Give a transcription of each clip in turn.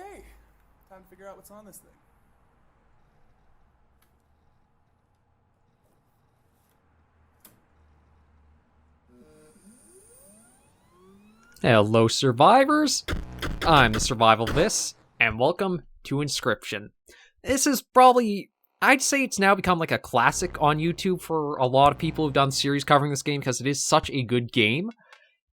Okay, time to figure out what's on this thing. Hello, survivors! I'm the SurvivalVis, and welcome to Inscryption. This is probably, I'd say it's now become like a classic on YouTube for a lot of people who've done series covering this game because it is such a good game.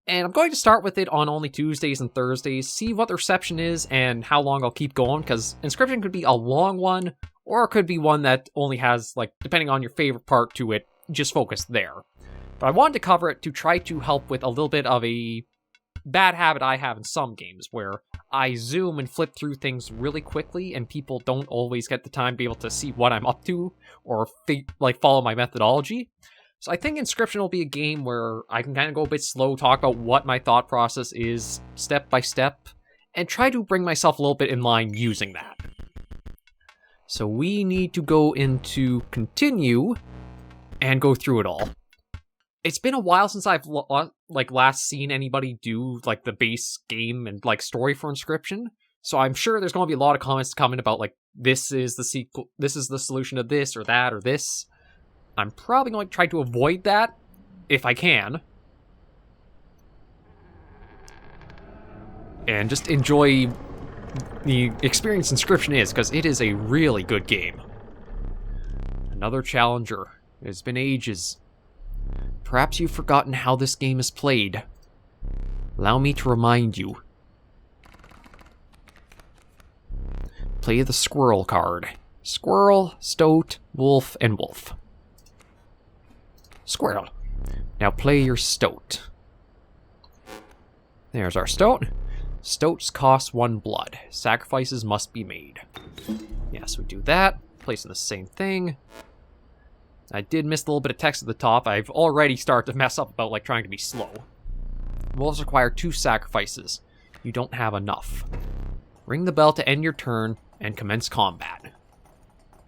And I'm going to start with it on only Tuesdays and Thursdays, see what the reception is and how long I'll keep going, because Inscryption could be a long one, or it could be one that only has, like, depending on your favorite part to it, just focus there. But I wanted to cover it to try to help with a little bit of a bad habit I have in some games, where I zoom and flip through things really quickly, and people don't always get the time to be able to see what I'm up to, or follow my methodology. So I think Inscryption will be a game where I can kind of go a bit slow, talk about what my thought process is, step by step, and try to bring myself a little bit in line using that. So we need to go into continue, and go through it all. It's been a while since I've last seen anybody do like the base game and like story for Inscryption, so I'm sure there's going to be a lot of comments coming about like this is the sequel, this is the solution to this or that or this. I'm probably going to try to avoid that if I can, and just enjoy the experience Inscryption is, because it is a really good game. Another challenger. It's been ages. Perhaps you've forgotten how this game is played. Allow me to remind you. Play the squirrel card. Squirrel, stoat, wolf, and wolf. Squirrel. Now play your stoat. There's our stoat. Stoats cost 1 blood. Sacrifices must be made. Yes, we do that. Placing the same thing. I did miss a little bit of text at the top. I've already started to mess up about like trying to be slow. Wolves require 2 sacrifices. You don't have enough. Ring the bell to end your turn and commence combat.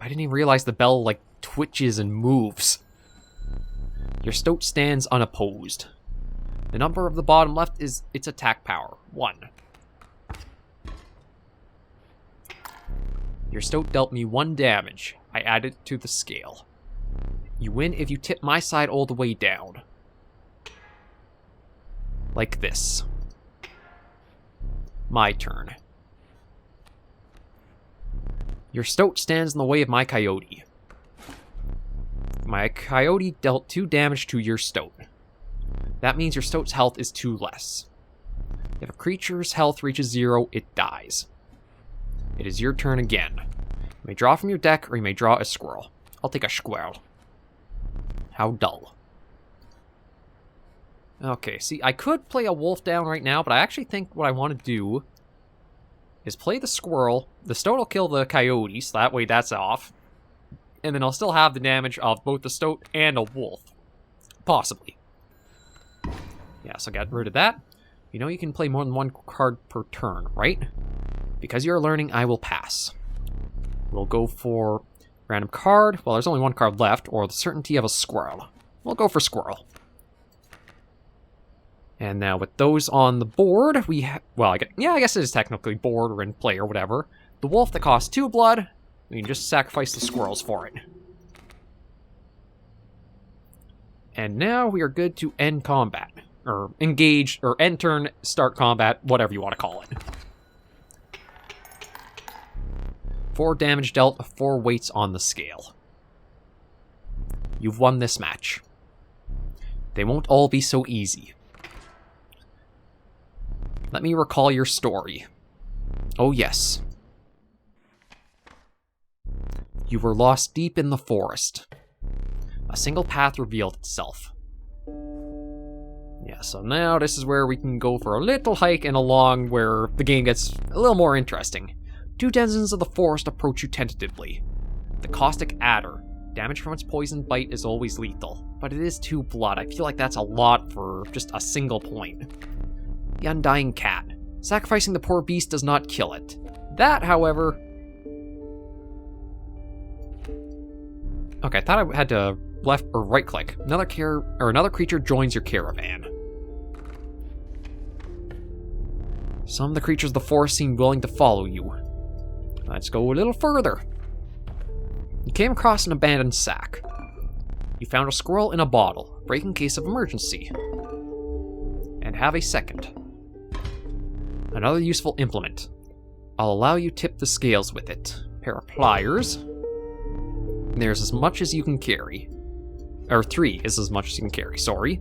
I didn't even realize the bell like twitches and moves. Your stoat stands unopposed. The number of the bottom left is its attack power, 1. Your stoat dealt me 1 damage. I added it to the scale. You win if you tip my side all the way down. Like this. My turn. Your stoat stands in the way of my coyote. My coyote dealt 2 damage to your stoat. That means your stoat's health is 2 less. If a creature's health reaches 0, it dies. It is your turn again. You may draw from your deck, or you may draw a squirrel. I'll take a squirrel. How dull. Okay, see, I could play a wolf down right now, but I actually think what I want to do is play the squirrel. The stoat will kill the coyote, so that way that's off. And then I'll still have the damage of both the stoat and a wolf. Possibly. Yeah, so get rid of that. You know you can play more than 1 card per turn, right? Because you're learning, I will pass. We'll go for random card. Well, there's only 1 card left, or the certainty of a squirrel. We'll go for squirrel. And now with those on the board, we have... Well, I guess it is technically board or in play or whatever. The wolf that costs 2 blood... We can just sacrifice the squirrels for it. And now we are good to end combat. Or engage, or end turn, start combat, whatever you want to call it. 4 damage dealt, 4 weights on the scale. You've won this match. They won't all be so easy. Let me recall your story. Oh yes. You were lost deep in the forest. A single path revealed itself. Yeah, so now this is where we can go for a little hike and along where the game gets a little more interesting. 2 denizens of the forest approach you tentatively. The caustic adder. Damage from its poison bite is always lethal, but it is 2 blood. I feel like that's a lot for just a single point. The undying cat. Sacrificing the poor beast does not kill it. That, however... Okay, I thought I had to left or right click. Another creature joins your caravan. Some of the creatures of the forest seem willing to follow you. Let's go a little further. You came across an abandoned sack. You found a squirrel in a bottle, break in case of emergency. And have a second. Another useful implement. I'll allow you tip the scales with it. Pair of pliers. There's as much as you can carry. Or 3 is as much as you can carry, sorry.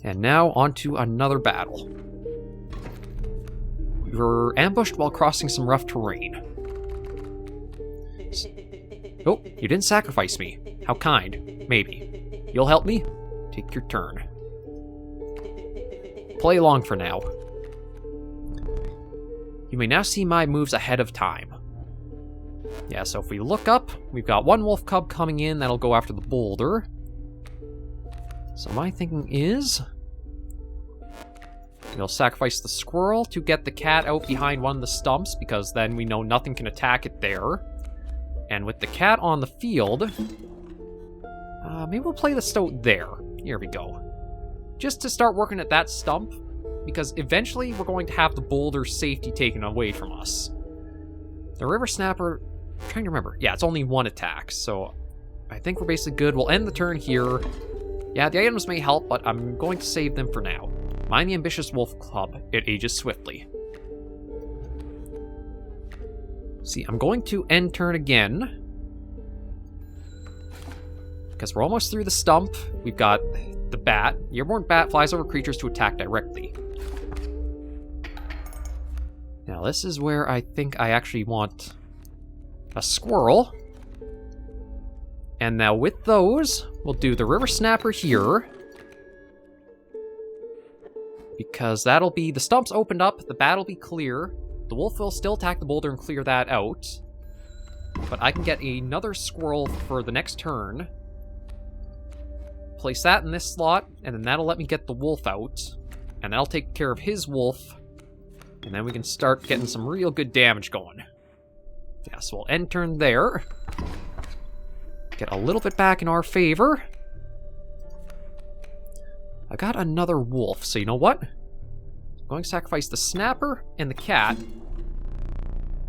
And now on to another battle. You were ambushed while crossing some rough terrain. Oh, you didn't sacrifice me. How kind. Maybe. You'll help me? Take your turn. Play along for now. You may now see my moves ahead of time. Yeah, so if we look up, we've got one wolf cub coming in that'll go after the boulder. So my thinking is... we'll sacrifice the squirrel to get the cat out behind one of the stumps, because then we know nothing can attack it there. And with the cat on the field... maybe we'll play the stoat there. Here we go. Just to start working at that stump, because eventually we're going to have the boulder's safety taken away from us. The river snapper... I'm trying to remember. Yeah, it's only 1 attack, so I think we're basically good. We'll end the turn here. Yeah, the items may help, but I'm going to save them for now. Mind the ambitious wolf club. It ages swiftly. See, I'm going to end turn again. Because we're almost through the stump. We've got the bat. The airborne bat flies over creatures to attack directly. Now this is where I think I actually want a squirrel. And now with those, we'll do the river snapper here. Because that'll be, the stump's opened up, the bat will be clear. The wolf will still attack the boulder and clear that out. But I can get another squirrel for the next turn. Place that in this slot, and then that'll let me get the wolf out. And that'll take care of his wolf. And then we can start getting some real good damage going. Yeah, so we'll end turn there. Get a little bit back in our favor. I got another wolf, so you know what? I'm going to sacrifice the snapper and the cat.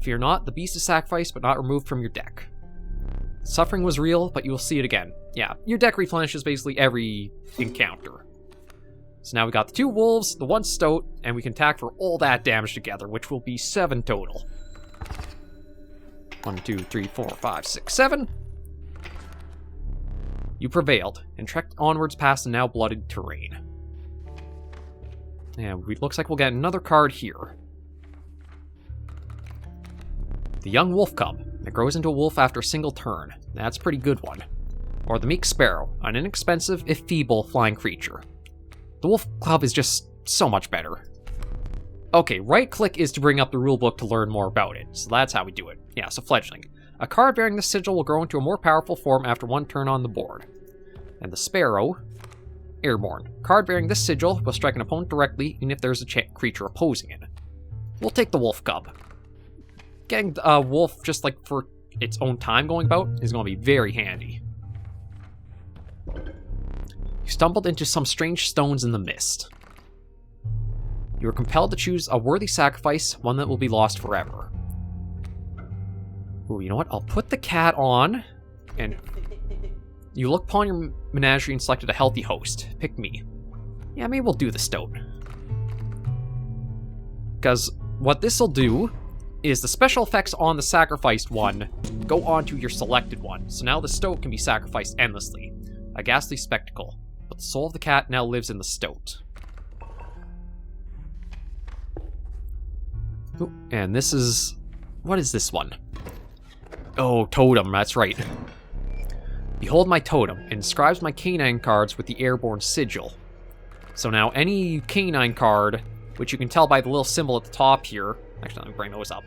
Fear not, the beast is sacrificed but not removed from your deck. Suffering was real, but you will see it again. Yeah, your deck replenishes basically every encounter. So now we got the 2 wolves, the 1 stoat, and we can attack for all that damage together, which will be 7 total. 1, 2, 3, 4, 5, 6, 7. You prevailed, and trekked onwards past the now blooded terrain. And it looks like we'll get another card here. The young wolf cub, that grows into a wolf after a single turn. That's a pretty good one. Or the meek sparrow, an inexpensive, if feeble, flying creature. The wolf cub is just so much better. Okay, right-click is to bring up the rulebook to learn more about it, so that's how we do it. Yeah, so fledgling. A card bearing the sigil will grow into a more powerful form after 1 turn on the board. And the sparrow, airborne. Card bearing this sigil will strike an opponent directly, even if there's a creature opposing it. We'll take the wolf cub. Getting a wolf just like for its own time going about is going to be very handy. You stumbled into some strange stones in the mist. You are compelled to choose a worthy sacrifice, one that will be lost forever. Ooh, you know what? I'll put the cat on, and you look upon your menagerie and selected a healthy host. Pick me. Yeah, maybe we'll do the stoat. Because what this'll do is the special effects on the sacrificed one go onto your selected one. So now the stoat can be sacrificed endlessly. A ghastly spectacle. But the soul of the cat now lives in the stoat. Ooh, and this is... what is this one? Oh, totem, that's right. Behold my totem. It inscribes my canine cards with the airborne sigil. So now any canine card, which you can tell by the little symbol at the top here... actually, let me bring those up.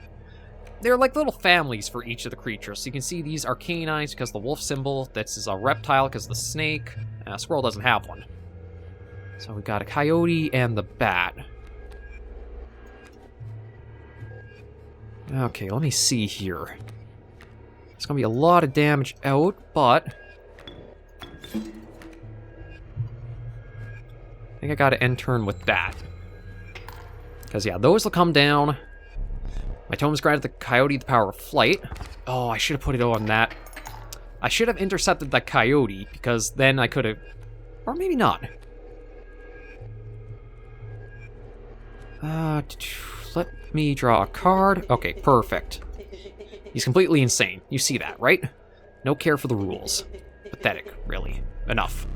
They're like little families for each of the creatures. So you can see these are canines because of the wolf symbol. This is a reptile because of the snake. Squirrel doesn't have one. So we got a coyote and the bat. Okay, let me see here. It's going to be a lot of damage out, but... I think I got to end turn with that. Because, yeah, those will come down. My tomes granted the coyote the power of flight. Oh, I should have put it on that. I should have intercepted that coyote, because then I could have... Or maybe not. Let me draw a card. Okay, perfect. He's completely insane. You see that, right? No care for the rules. Pathetic, really. Enough.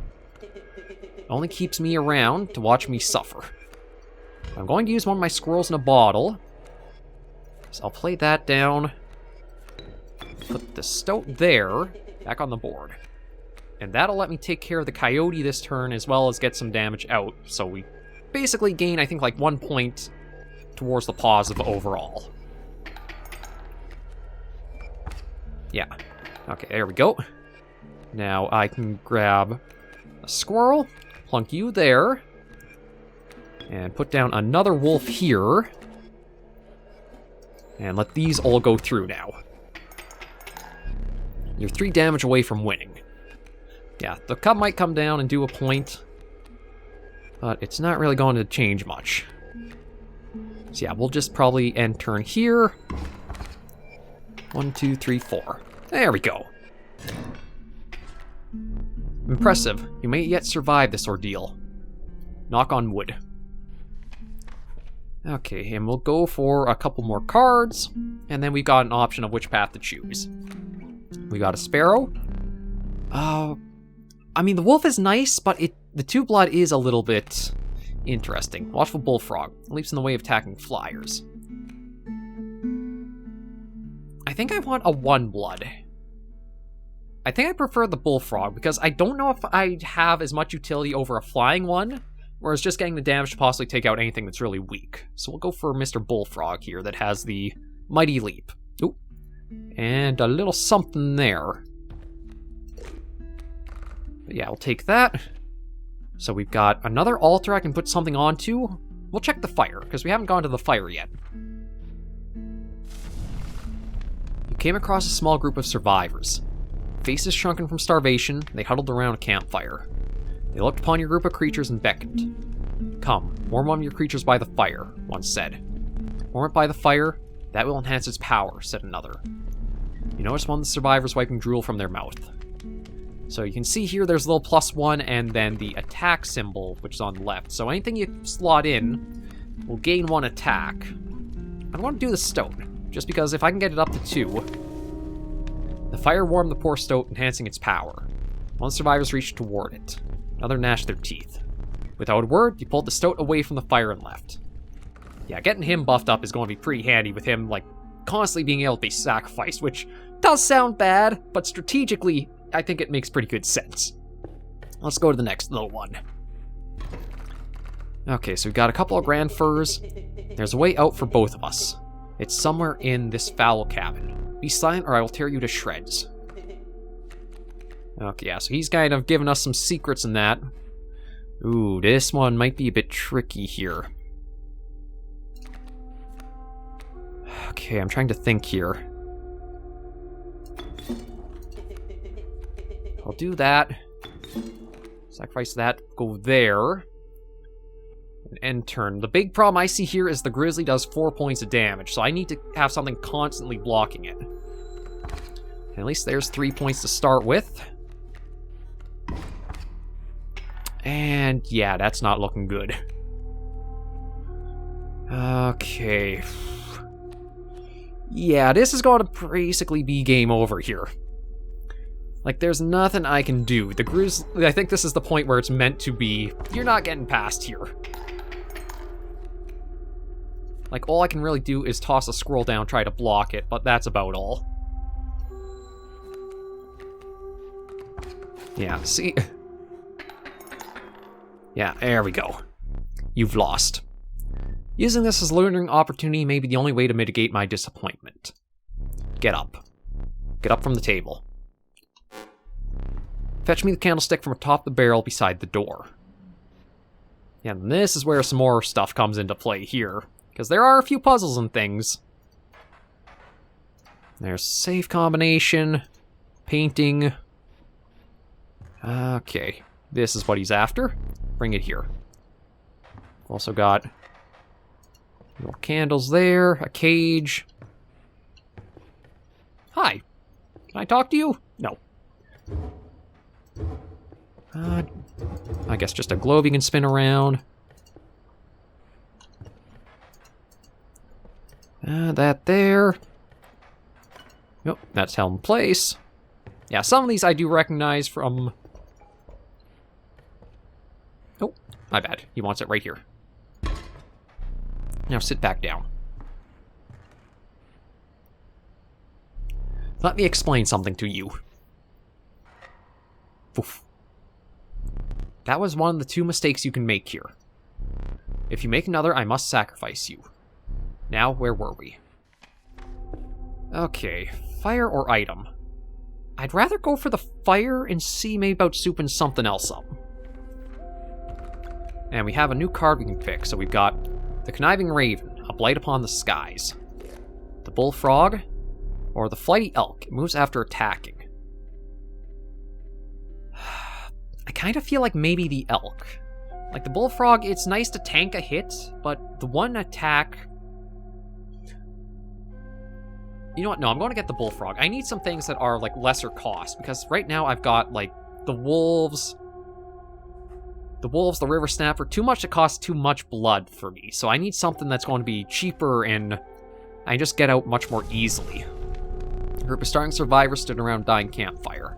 Only keeps me around to watch me suffer. I'm going to use one of my squirrels in a bottle. So I'll play that down. Put the stoat there, back on the board. And that'll let me take care of the coyote this turn, as well as get some damage out. So we basically gain, I think, like 1 point towards the positive overall. Yeah. Okay, there we go. Now I can grab a squirrel, plunk you there, and put down another wolf here. And let these all go through now. You're 3 damage away from winning. Yeah, the cub might come down and do a point, but it's not really going to change much. So yeah, we'll just probably end turn here. 1, 2, 3, 4. There we go. Impressive. You may yet survive this ordeal. Knock on wood. Okay, and we'll go for a couple more cards, and then we've got an option of which path to choose. We got a sparrow. I mean, the wolf is nice, but the 2-blood is a little bit interesting. Watchful bullfrog. Leaps in the way of attacking flyers. I think I want a 1-blood. I think I prefer the bullfrog, because I don't know if I have as much utility over a flying one, whereas just getting the damage to possibly take out anything that's really weak. So we'll go for Mr. Bullfrog here that has the Mighty Leap. Ooh. And a little something there. But yeah, we'll take that. So we've got another altar I can put something onto. We'll check the fire, because we haven't gone to the fire yet. You came across a small group of survivors. Faces shrunken from starvation, they huddled around a campfire. They looked upon your group of creatures and beckoned. Come, warm one of your creatures by the fire, one said. Warm it by the fire, that will enhance its power, said another. You notice one of the survivors wiping drool from their mouth. So you can see here there's a little +1 and then the attack symbol, which is on the left. So anything you slot in will gain 1 attack. I want to do the stoat, just because if I can get it up to 2... The fire warmed the poor stoat, enhancing its power. One of the survivors reached toward it. Another gnashed their teeth. Without a word, you pulled the stoat away from the fire and left. Yeah, getting him buffed up is going to be pretty handy with him, like, constantly being able to be sacrificed, which does sound bad, but strategically, I think it makes pretty good sense. Let's go to the next little one. Okay, so we've got a couple of grand furs. There's a way out for both of us. It's somewhere in this foul cabin. Be silent or I will tear you to shreds. Okay, yeah, so he's kind of giving us some secrets in that. Ooh, this one might be a bit tricky here. Okay, I'm trying to think here. I'll do that. Sacrifice that, go there. And end turn. The big problem I see here is the grizzly does 4 points of damage, so I need to have something constantly blocking it. And at least there's 3 points to start with. And yeah, that's not looking good. Okay. Yeah, this is going to basically be game over here. Like, there's nothing I can do. The grizzly, I think this is the point where it's meant to be. You're not getting past here. Like, all I can really do is toss a squirrel down, try to block it, but that's about all. Yeah, see? Yeah, there we go. You've lost. Using this as a learning opportunity may be the only way to mitigate my disappointment. Get up. Get up from the table. Fetch me the candlestick from atop the barrel beside the door. Yeah, and this is where some more stuff comes into play here. Because there are a few puzzles and things. There's save combination, painting. Okay, this is what he's after. Bring it here. Also got Little candles there, a cage. Hi. Can I talk to you? No. I guess just a globe you can spin around. That there. Nope, that's held in place. Yeah, some of these I do recognize from... Oh, my bad. He wants it right here. Now sit back down. Let me explain something to you. Oof. That was one of the 2 mistakes you can make here. If you make another, I must sacrifice you. Now, where were we? Okay, fire or item? I'd rather go for the fire and see maybe about souping something else up. And we have a new card we can pick, so we've got the Conniving Raven, a blight upon the skies. The Bullfrog, or the Flighty Elk, it moves after attacking. I kind of feel like maybe the Elk. Like the Bullfrog, it's nice to tank a hit, but the one attack... You know what? No, I'm going to get the Bullfrog. I need some things that are, like, lesser cost, because right now I've got, like, the Wolves, the River Snapper, too much to cost too much blood for me, so I need something that's going to be cheaper and I just get out much more easily. A group of starving survivors stood around a dying campfire.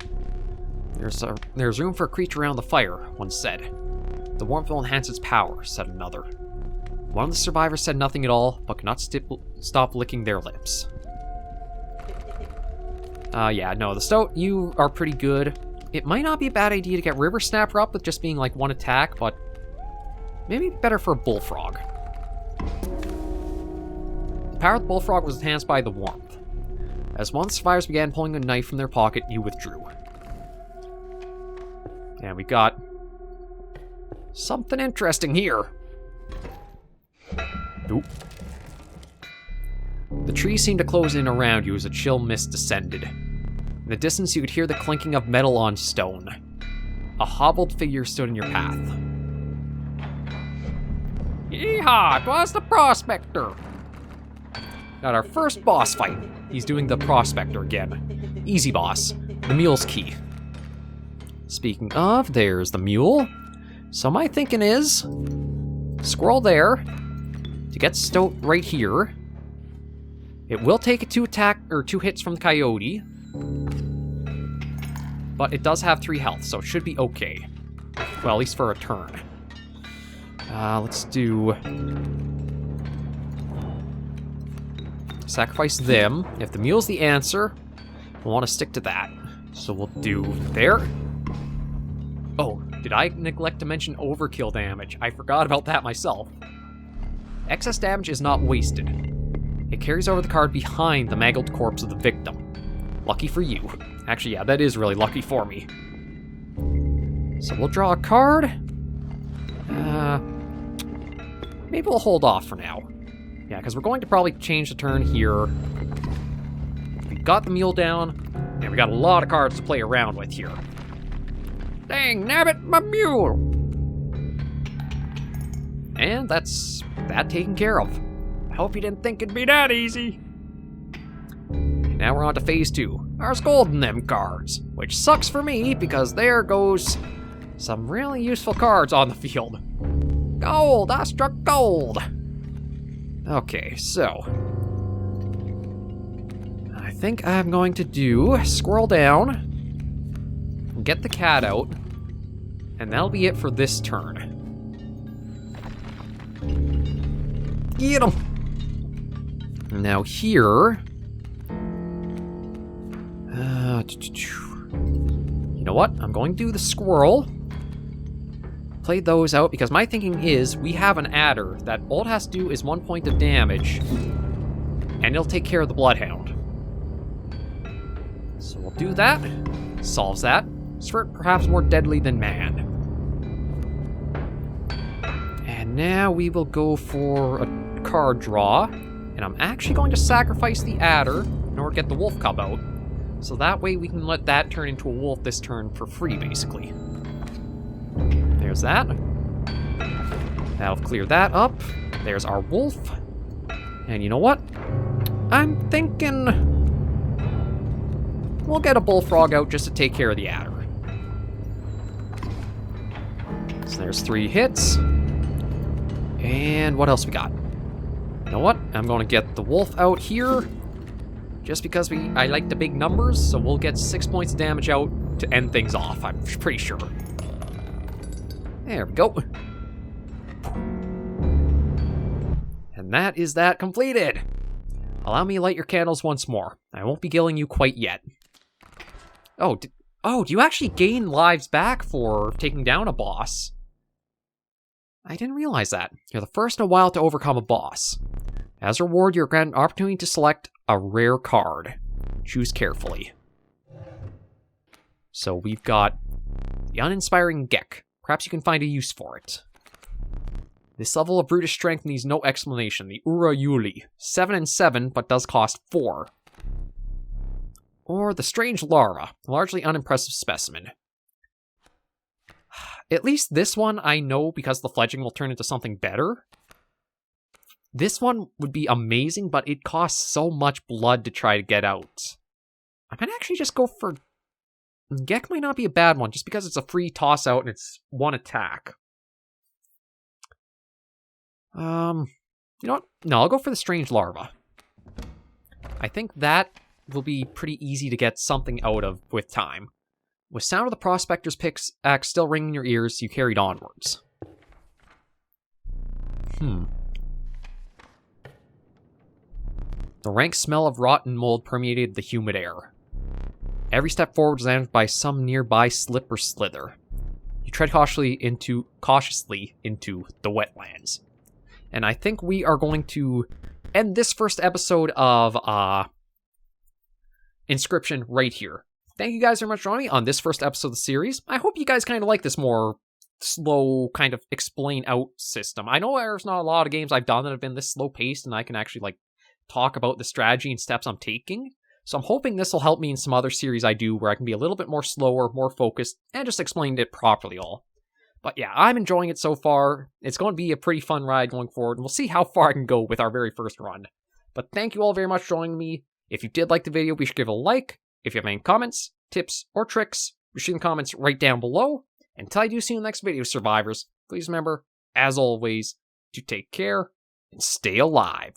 There's room for a creature around the fire, one said. The warmth will enhance its power, said another. One of the survivors said nothing at all, but could not stop licking their lips. Yeah, no, the Stoat, you are pretty good. It might not be a bad idea to get River Snapper up with just being like 1 attack, but maybe better for a Bullfrog. The power of the Bullfrog was enhanced by the warmth. As one of the survivors began pulling a knife from their pocket, you withdrew. And we got something interesting here. Oop. The trees seemed to close in around you as a chill mist descended. In the distance, you could hear the clinking of metal on stone. A hobbled figure stood in your path. Yeehaw! 'Twas the Prospector! Got our first boss fight. He's doing the Prospector again. Easy boss. The mule's key. Speaking of, there's the mule. So my thinking is... Squirrel there. To get Stoat right here. It will take a 2 hits from the coyote. But it does have 3 health, so it should be okay. Well, at least for a turn. Let's do... Sacrifice them. If the mule's the answer, we'll want to stick to that. So we'll do there. Oh, did I neglect to mention overkill damage? I forgot about that myself. Excess damage is not wasted. It carries over the card behind the mangled corpse of the victim. Lucky for you. Actually, yeah, that is really lucky for me. So we'll draw a card. Maybe we'll hold off for now. Yeah, because we're going to probably change the turn here. We got the mule down, and we got a lot of cards to play around with here. Dang, nabbit, my mule! And that's that taken care of. I hope you didn't think it'd be that easy. Now we're on to phase 2. There's gold in them cards, which sucks for me because there goes some really useful cards on the field. Gold! I struck gold! Okay, so I think I'm going to scroll down, get the cat out, and that'll be it for this turn. Get him! Now here... you know what? I'm going to do the squirrel. Play those out, because my thinking is we have an adder that all it has to do is 1 point of damage, and it'll take care of the Bloodhound. So we'll do that. Solves that. Spirit perhaps more deadly than man. And now we will go for a card draw, and I'm actually going to sacrifice the adder in order to get the wolf cub out. So that way we can let that turn into a wolf this turn for free, basically. There's that. That'll clear that up. There's our wolf. And you know what? I'm thinking we'll get a bullfrog out just to take care of the adder. So there's 3 hits. And what else we got? You know what? I'm going to get the wolf out here. Just because I like the big numbers, so we'll get 6 points of damage out to end things off, I'm pretty sure. There we go. And that is that completed. Allow me to light your candles once more. I won't be killing you quite yet. Oh, do you actually gain lives back for taking down a boss? I didn't realize that. You're the first in a while to overcome a boss. As a reward, you're granted an opportunity to select a rare card. Choose carefully. So we've got the Uninspiring Gek. Perhaps you can find a use for it. This level of brutish strength needs no explanation. The Ura Yuli. 7 and 7, but does cost 4. Or the Strange Larva. A largely unimpressive specimen. At least this one I know because the fledgling will turn into something better. This one would be amazing, but it costs so much blood to try to get out. I might actually just go for... Gek might not be a bad one, just because it's a free toss out and it's 1 attack. You know what? No, I'll go for the Strange Larva. I think that will be pretty easy to get something out of with time. With sound of the Prospector's pickaxe still ringing in your ears, you carried onwards. The rank smell of rotten mold permeated the humid air. Every step forward was answered by some nearby slip or slither. You tread cautiously into the wetlands. And I think we are going to end this first episode of Inscryption right here. Thank you guys very much for joining me on this first episode of the series. I hope you guys kind of like this more slow kind of explain out system. I know there's not a lot of games I've done that have been this slow paced and I can actually talk about the strategy and steps I'm taking. So I'm hoping this will help me in some other series I do where I can be a little bit more slower, more focused, and just explain it properly all. But yeah, I'm enjoying it so far. It's going to be a pretty fun ride going forward, and we'll see how far I can go with our very first run. But thank you all very much for joining me. If you did like the video, be sure to give it a like. If you have any comments, tips, or tricks, be sure in the comments right down below. Until I do see you in the next video, survivors, please remember, as always, to take care and stay alive.